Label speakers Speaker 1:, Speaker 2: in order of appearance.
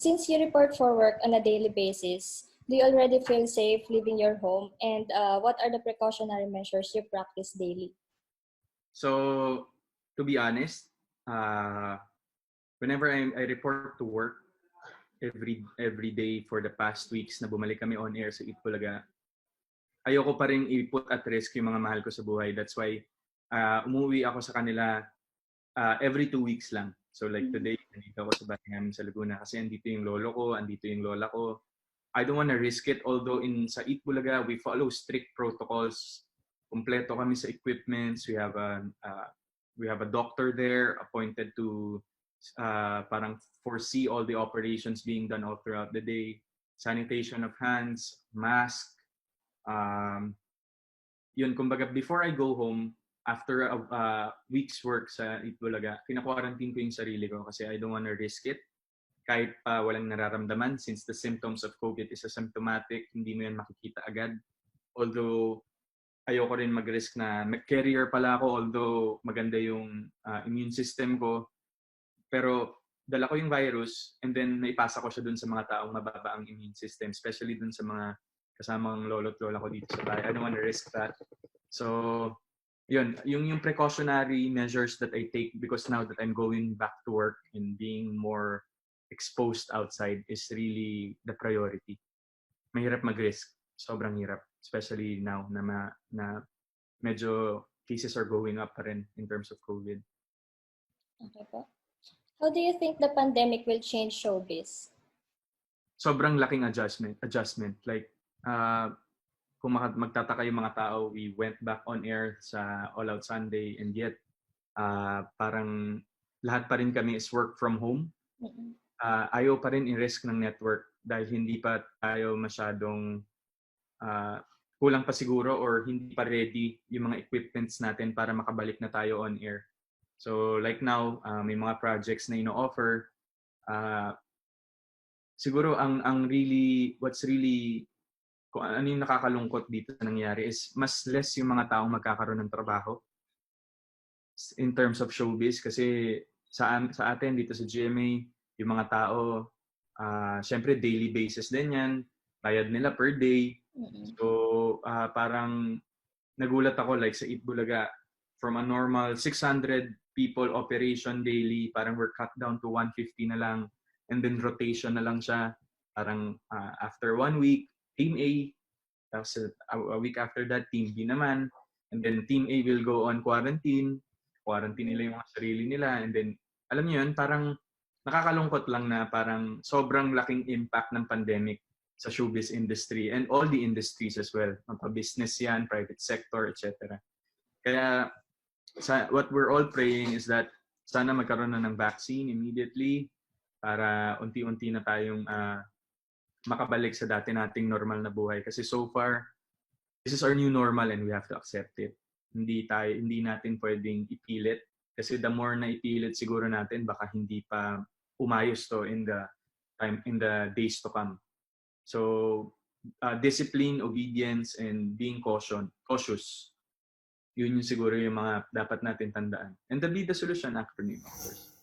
Speaker 1: Since you report for work on a daily basis, do you already feel safe leaving your home? And what are the precautionary measures you practice daily?
Speaker 2: So, to be honest, whenever I report to work every day for the past weeks na bumalik kami on air sa Itbulaga, ayoko pa rin i-put at risk yung mga mahal ko sa buhay. That's why umuwi ako sa kanila every 2 weeks lang. So like today, nandito ako sa bahay namin sa Laguna kasi andito yung lolo ko, andito yung lola ko. I don't want to risk it, although sa Itbulaga, we follow strict protocols. Kompleto kami sa equipments. We have a doctor there appointed to parang foresee all the operations being done all throughout the day. Sanitation of hands, mask. Yun, kumbaga, before I go home, after a week's work sa Itbulaga, kina-quarantine ko yung sarili ko kasi I don't want to risk it. Kahit pa walang nararamdaman, since the symptoms of COVID is asymptomatic, hindi mo yan makikita agad. Although, ayoko rin mag-risk na carrier pala ako, although maganda yung immune system ko. Pero dala ko yung virus and then naipasa ko siya dun sa mga taong mababa ang immune system, especially dun sa mga kasamang lolo't lola ko dito sa bahay. I don't want to risk that. So, yun, yung precautionary measures that I take because now that I'm going back to work and being more exposed outside is really the priority. Mahirap mag-risk. Sobrang hirap. Especially now na medyo cases are going up pa rin in terms of COVID.
Speaker 1: Okay po. How do you think the pandemic will change showbiz?
Speaker 2: Sobrang laking adjustment. Like, kung magtataka yung mga tao, we went back on air sa All Out Sunday and yet parang lahat pa rin kami is work from home. Ayaw pa rin i-risk ng network dahil hindi pa tayo masyadong kulang pa siguro or hindi pa ready yung mga equipments natin para makabalik na tayo on air. So like now, may mga projects na ino-offer. Siguro what's really kung ano yung nakakalungkot dito sa nangyari is mas less yung mga taong magkakaroon ng trabaho in terms of showbiz kasi sa atin dito sa GMA, yung mga tao, syempre daily basis din yan, bayad nila per day. So parang nagulat ako like sa Itbulaga, from a normal 600 people operation daily, parang we're cut down to 150 na lang and then rotation na lang siya. Parang after 1 week, Team A, tapos a week after that, Team B naman. And then Team A will go on quarantine nila yung mga sarili nila. And then, alam niyo yun, parang nakakalungkot lang na parang sobrang laking impact ng pandemic sa showbiz industry and all the industries as well. Business yan, private sector, etc. Kaya, what we're all praying is that sana magkaroon na ng vaccine immediately para unti-unti na tayong makabalik sa dati nating normal na buhay kasi so far this is our new normal and we have to accept it. Hindi natin pwedeng ipilit kasi the more na ipilit siguro natin baka hindi pa umayos to in the days to come. So discipline, obedience and being cautious. Yun yung siguro yung mga dapat natin tandaan. And the Be the Solution acronym, of course.